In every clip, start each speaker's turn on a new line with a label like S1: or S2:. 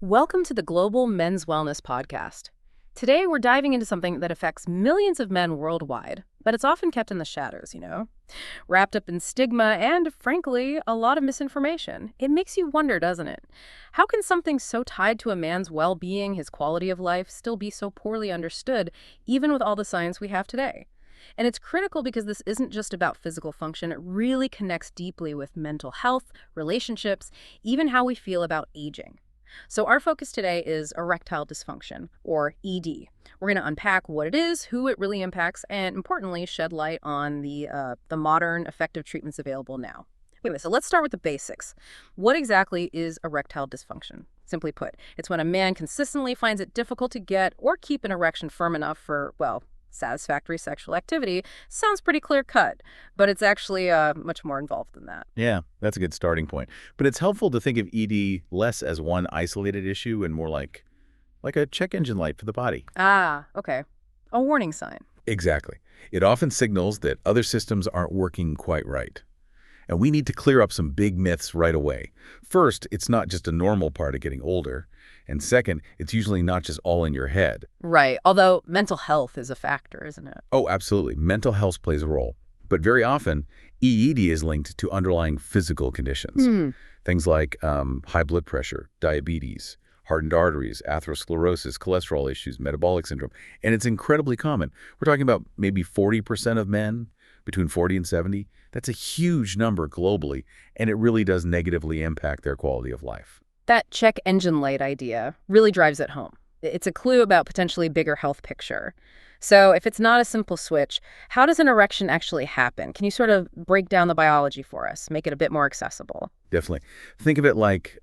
S1: Welcome to the Global Men's Wellness Podcast. Today, we're diving into something that affects millions of men worldwide, but it's often kept in the shadows. Wrapped up in stigma and, frankly, a lot of misinformation. It makes you wonder, doesn't it? How can something so tied to a man's well-being, his quality of life, still be so poorly understood, even with all the science we have today? And it's critical because this isn't just about physical function. It really connects deeply with mental health, relationships, even how we feel about aging. So our focus today is erectile dysfunction, or ED. We're going to unpack what it is, who it really impacts, and importantly, shed light on the modern effective treatments available now. Anyway, so let's start with the basics. What exactly is erectile dysfunction? Simply put, it's when a man consistently finds it difficult to get or keep an erection firm enough for, well, satisfactory sexual activity. Sounds pretty clear-cut, but it's actually much more involved than that.
S2: Yeah, that's a good starting point. But it's helpful to think of ED less as one isolated issue and more like a check engine light for the body.
S1: Ah, okay. A warning sign.
S2: Exactly. It often signals that other systems aren't working quite right. And we need to clear up some big myths right away. First, it's not just a normal part of getting older. And second, it's usually not just all in your head.
S1: Right, although mental health is a factor, isn't it?
S2: Oh, absolutely. Mental health plays a role. But very often, EED is linked to underlying physical conditions. Things like high blood pressure, diabetes, hardened arteries, atherosclerosis, cholesterol issues, metabolic syndrome. And it's incredibly common. We're talking about maybe 40% of men between 40 and 70. That's a huge number globally, and it really does negatively impact their quality of life.
S1: That check engine light idea really drives it home. It's a clue about potentially bigger health picture. So if it's not a simple switch, how does an erection actually happen? Can you sort of break down the biology for us, make it a bit more accessible?
S2: Definitely. Think of it like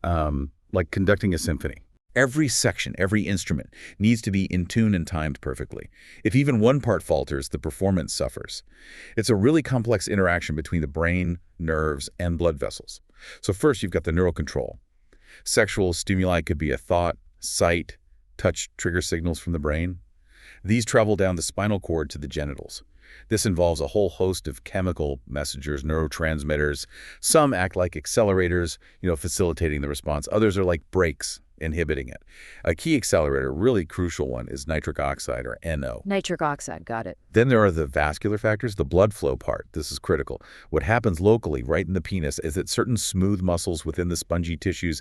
S2: conducting a symphony. Every section, every instrument needs to be in tune and timed perfectly. If even one part falters, the performance suffers. It's a really complex interaction between the brain, nerves, and blood vessels. So first, you've got the neural control. Sexual stimuli could be a thought, sight, touch trigger signals from the brain. These travel down the spinal cord to the genitals. This involves a whole host of chemical messengers, neurotransmitters. Some act like accelerators, facilitating the response. Others are like brakes, inhibiting it. A key accelerator, really crucial one, is nitric oxide, or NO.
S1: Nitric oxide, got it.
S2: Then there are the vascular factors, the blood flow part. This is critical. What happens locally, right in the penis, is that certain smooth muscles within the spongy tissues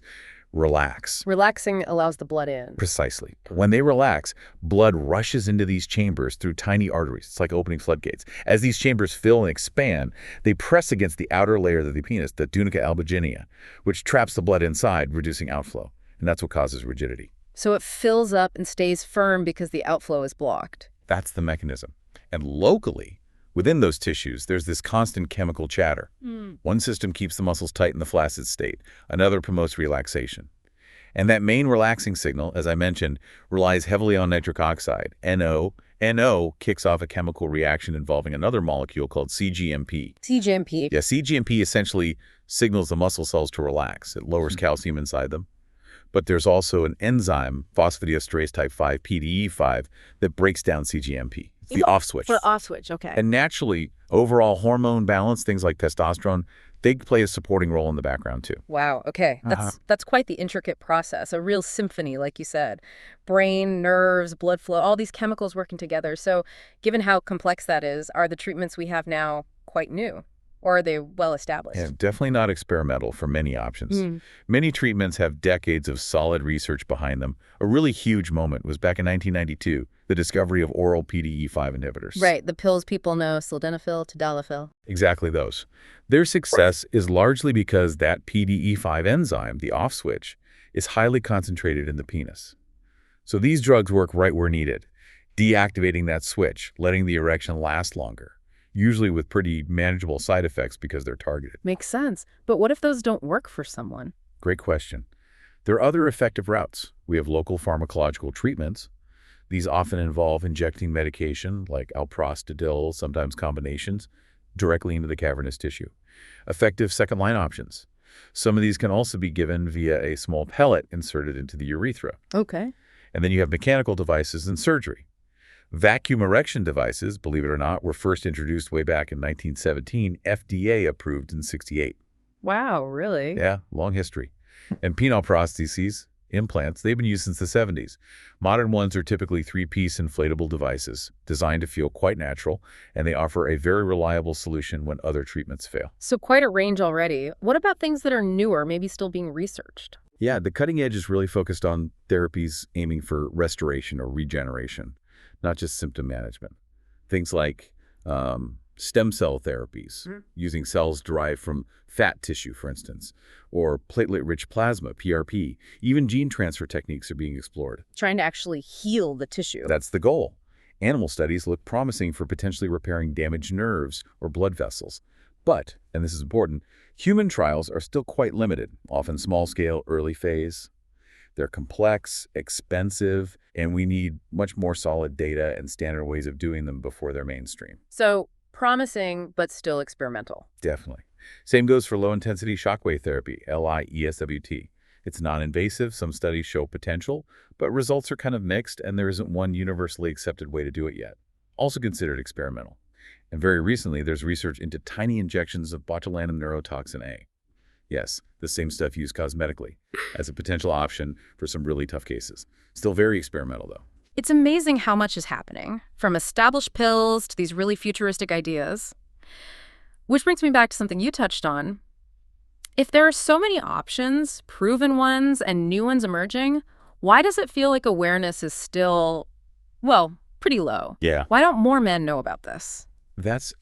S2: relax.
S1: Relaxing allows the blood in.
S2: Precisely. When they relax, blood rushes into these chambers through tiny arteries. It's like opening floodgates. As these chambers fill and expand, they press against the outer layer of the penis, the tunica albuginea, which traps the blood inside, reducing outflow. And that's what causes rigidity.
S1: So it fills up and stays firm because the outflow is blocked.
S2: That's the mechanism. And locally, within those tissues, there's this constant chemical chatter. One system keeps the muscles tight in the flaccid state. Another promotes relaxation. And that main relaxing signal, as I mentioned, relies heavily on nitric oxide, NO. NO kicks off a chemical reaction involving another molecule called cGMP.
S1: cGMP.
S2: Yeah, cGMP essentially signals the muscle cells to relax. It lowers calcium inside them. But there's also an enzyme, phosphodiesterase type 5, PDE5, that breaks down cGMP. It's the off switch.
S1: For off switch, okay.
S2: And naturally, overall hormone balance, things like testosterone, they play a supporting role in the background too.
S1: Wow, okay. That's quite the intricate process, a real symphony, like you said. Brain, nerves, blood flow, all these chemicals working together. So given how complex that is, are the treatments we have now quite new? Or are they well established?
S2: Yeah, definitely not experimental for many options. Many treatments have decades of solid research behind them. A really huge moment was back in 1992, the discovery of oral PDE5 inhibitors.
S1: Right, the pills people know, sildenafil, tadalafil.
S2: Exactly those. Their success is largely because that PDE5 enzyme, the off switch, is highly concentrated in the penis. So these drugs work right where needed, deactivating that switch, letting the erection last longer. Usually with pretty manageable side effects because they're targeted.
S1: Makes sense. But what if those don't work for someone?
S2: Great question. There are other effective routes. We have local pharmacological treatments. These often involve injecting medication like alprostadil, sometimes combinations, directly into the cavernous tissue. Effective second-line options. Some of these can also be given via a small pellet inserted into the urethra.
S1: Okay.
S2: And then you have mechanical devices and surgery. Vacuum erection devices, believe it or not, were first introduced way back in 1917, FDA approved in '68.
S1: Wow, really?
S2: Yeah, long history. And penile prostheses, Implants, they've been used since the 70s. Modern ones are typically three-piece inflatable devices designed to feel quite natural, and they offer a very reliable solution when other treatments fail.
S1: So quite a range already. What about things that are newer, maybe still being researched?
S2: Yeah, the cutting edge is really focused on therapies aiming for restoration or regeneration, not just symptom management. Things like stem cell therapies, using cells derived from fat tissue, for instance, or platelet-rich plasma, PRP. Even gene transfer techniques are being explored.
S1: Trying to actually heal the tissue.
S2: That's the goal. Animal studies look promising for potentially repairing damaged nerves or blood vessels. But, and this is important, human trials are still quite limited, often small-scale, early phase. They're complex, expensive, and we need much more solid data and standard ways of doing them before they're mainstream.
S1: So promising, but still experimental.
S2: Definitely. Same goes for low-intensity shockwave therapy, LIESWT. It's non-invasive. Some studies show potential, but results are kind of mixed, and there isn't one universally accepted way to do it yet. Also considered experimental. And very recently, there's research into tiny injections of botulinum neurotoxin A. Yes, the same stuff used cosmetically, as a potential option for some really tough cases. Still very experimental, though.
S1: It's amazing how much is happening, from established pills to these really futuristic ideas. Which brings me back to something you touched on. If there are so many options, proven ones and new ones emerging, why does it feel like awareness is still, well, pretty low?
S2: Yeah.
S1: Why don't more men know about this?
S2: That's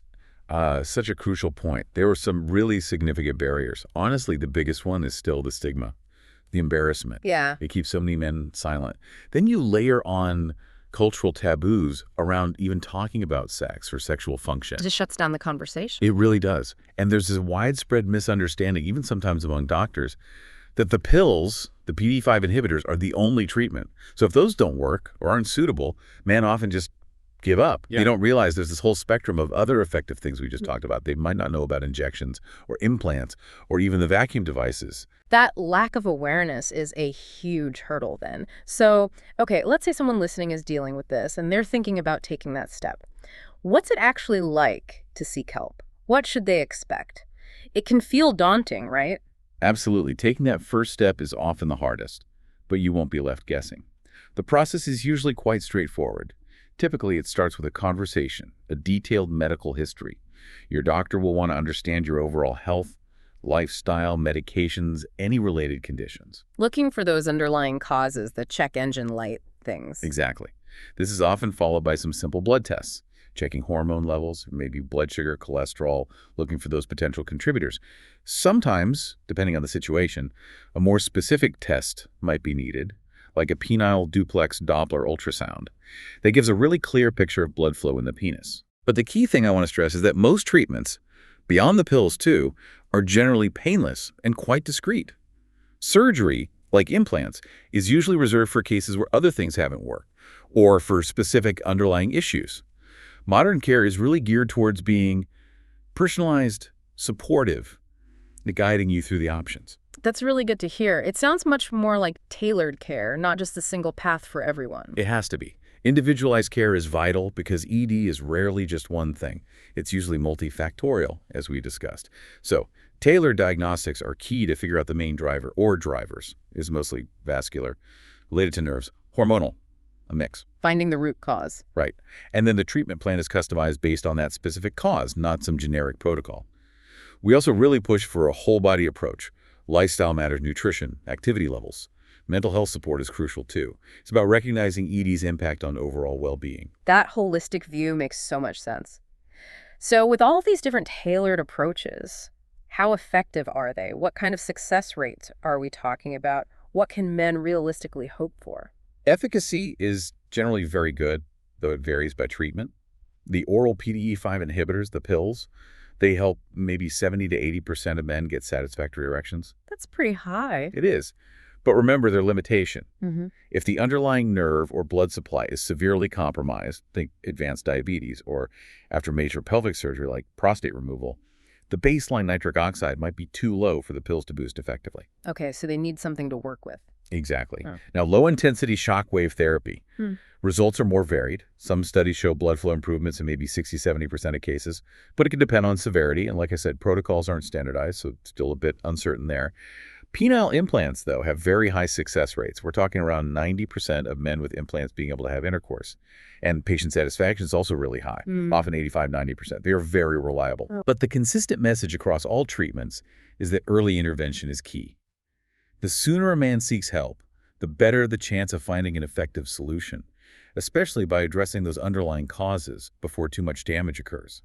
S2: such a crucial point. There were some really significant barriers. Honestly, the biggest one is still the stigma, the embarrassment.
S1: Yeah.
S2: It keeps so many men silent. Then you layer on cultural taboos around even talking about sex or sexual function.
S1: It just shuts down the conversation.
S2: It really does. And there's this widespread misunderstanding, even sometimes among doctors, that the pills, the PDE5 inhibitors, are the only treatment. So if those don't work or aren't suitable, men often just give up.
S3: Yeah.
S2: They don't realize there's this whole spectrum of other effective things we just talked about. They might not know about injections or implants or even the vacuum devices.
S1: That lack of awareness is a huge hurdle then. So, okay, let's say someone listening is dealing with this and they're thinking about taking that step. What's it actually like to seek help? What should they expect? It can feel daunting, right?
S2: Absolutely. Taking that first step is often the hardest, but you won't be left guessing. The process is usually quite straightforward. Typically, it starts with a conversation, a detailed medical history. Your doctor will want to understand your overall health, lifestyle, medications, any related conditions.
S1: Looking for those underlying causes, the check engine light things.
S2: Exactly. This is often followed by some simple blood tests, checking hormone levels, maybe blood sugar, cholesterol, looking for those potential contributors. Sometimes, depending on the situation, a more specific test might be needed, like a penile duplex Doppler ultrasound. That gives a really clear picture of blood flow in the penis. But the key thing I want to stress is that most treatments, beyond the pills too, are generally painless and quite discreet. Surgery, like implants, is usually reserved for cases where other things haven't worked, or for specific underlying issues. Modern care is really geared towards being personalized, supportive, guiding you through the options.
S1: That's really good to hear. It sounds much more like tailored care, not just a single path for everyone.
S2: It has to be. Individualized care is vital because ED is rarely just one thing. It's usually multifactorial, as we discussed. So, tailored diagnostics are key to figure out the main driver, or drivers, is mostly vascular, related to nerves, hormonal, a mix.
S1: Finding the root cause.
S2: Right. And then the treatment plan is customized based on that specific cause, not some generic protocol. We also really push for a whole-body approach. Lifestyle matters, nutrition, activity levels. Mental health support is crucial too. It's about recognizing ED's impact on overall well-being.
S1: That holistic view makes so much sense. So with all these different tailored approaches, how effective are they? What kind of success rates are we talking about? What can men realistically hope for?
S2: Efficacy is generally very good, though it varies by treatment. The oral PDE5 inhibitors, the pills, they help maybe 70 to 80% of men get satisfactory erections.
S1: That's pretty high.
S2: It is. But remember their limitation.
S1: Mm-hmm.
S2: If the underlying nerve or blood supply is severely compromised, think advanced diabetes, or after major pelvic surgery like prostate removal, the baseline nitric oxide might be too low for the pills to boost effectively.
S1: Okay, so they need something to work with.
S2: Exactly.
S1: Oh.
S2: Now, low-intensity shockwave therapy. Results are more varied. Some studies show blood flow improvements in maybe 60–70% of cases, but it can depend on severity. And like I said, protocols aren't standardized, so it's still a bit uncertain there. Penile implants, though, have very high success rates. We're talking around 90% of men with implants being able to have intercourse. And patient satisfaction is also really high, often 85–90%. They are very reliable. But the consistent message across all treatments is that early intervention is key. The sooner a man seeks help, the better the chance of finding an effective solution, especially by addressing those underlying causes before too much damage occurs.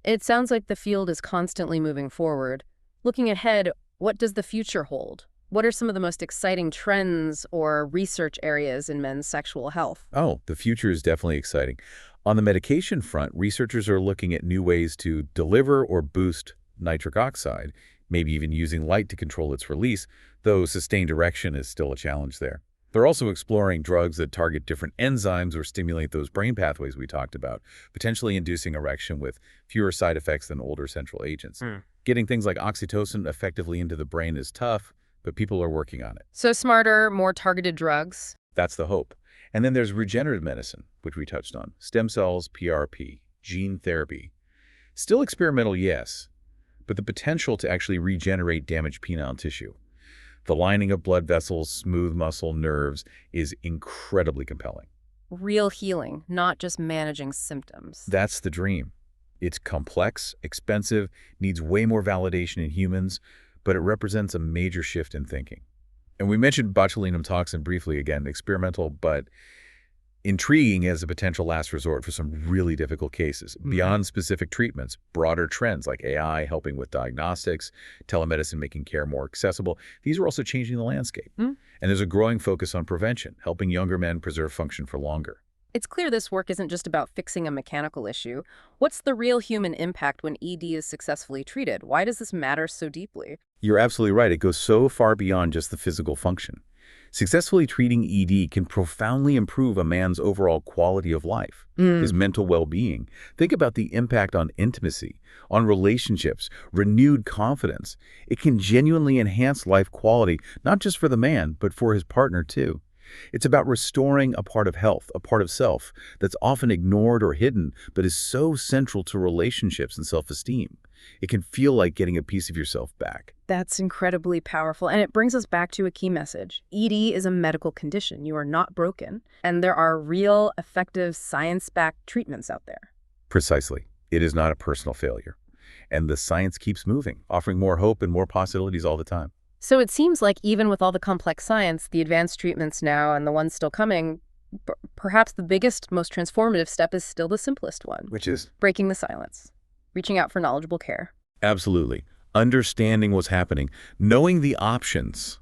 S1: It sounds like the field is constantly moving forward. Looking ahead, what does the future hold? What are some of the most exciting trends or research areas in men's sexual health?
S2: Oh, the future is definitely exciting. On the medication front, researchers are looking at new ways to deliver or boost nitric oxide, maybe even using light to control its release, though sustained erection is still a challenge there. They're also exploring drugs that target different enzymes or stimulate those brain pathways we talked about, potentially inducing erection with fewer side effects than older central agents. Getting things like oxytocin effectively into the brain is tough, but people are working on it.
S1: So smarter, more targeted drugs.
S2: That's the hope. And then there's regenerative medicine, which we touched on. Stem cells, PRP, gene therapy. Still experimental, yes, but the potential to actually regenerate damaged penile tissue. The lining of blood vessels, smooth muscle, nerves is incredibly compelling.
S1: Real healing, not just managing symptoms.
S2: That's the dream. It's complex, expensive, needs way more validation in humans, but it represents a major shift in thinking. And we mentioned botulinum toxin briefly again, experimental, but intriguing as a potential last resort for some really difficult cases. Beyond specific treatments, broader trends like AI helping with diagnostics, telemedicine making care more accessible, these are also changing the landscape. And there's a growing focus on prevention, helping younger men preserve function for longer.
S1: It's clear this work isn't just about fixing a mechanical issue. What's the real human impact when ED is successfully treated? Why does this matter so deeply?
S2: You're absolutely right. It goes so far beyond just the physical function. Successfully treating ED can profoundly improve a man's overall quality of life, his mental well-being. Think about the impact on intimacy, on relationships, renewed confidence. It can genuinely enhance life quality, not just for the man, but for his partner too. It's about restoring a part of health, a part of self that's often ignored or hidden, but is so central to relationships and self-esteem. It can feel like getting a piece of yourself back.
S1: That's incredibly powerful, and it brings us back to a key message. ED is a medical condition. You are not broken, and there are real, effective, science-backed treatments out there.
S2: Precisely. It is not a personal failure. And the science keeps moving, offering more hope and more possibilities all the time.
S1: So it seems like even with all the complex science, the advanced treatments now and the ones still coming, perhaps the biggest, most transformative step is still the simplest one.
S2: Which is?
S1: Breaking the silence. Reaching out for knowledgeable care.
S2: Absolutely. Understanding what's happening, knowing the options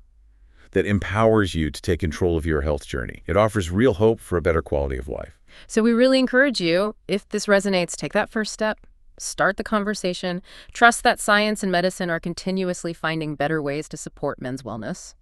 S2: that empowers you to take control of your health journey. It offers real hope for a better quality of life.
S1: So we really encourage you, if this resonates, take that first step. Start the conversation. Trust that science and medicine are continuously finding better ways to support men's wellness.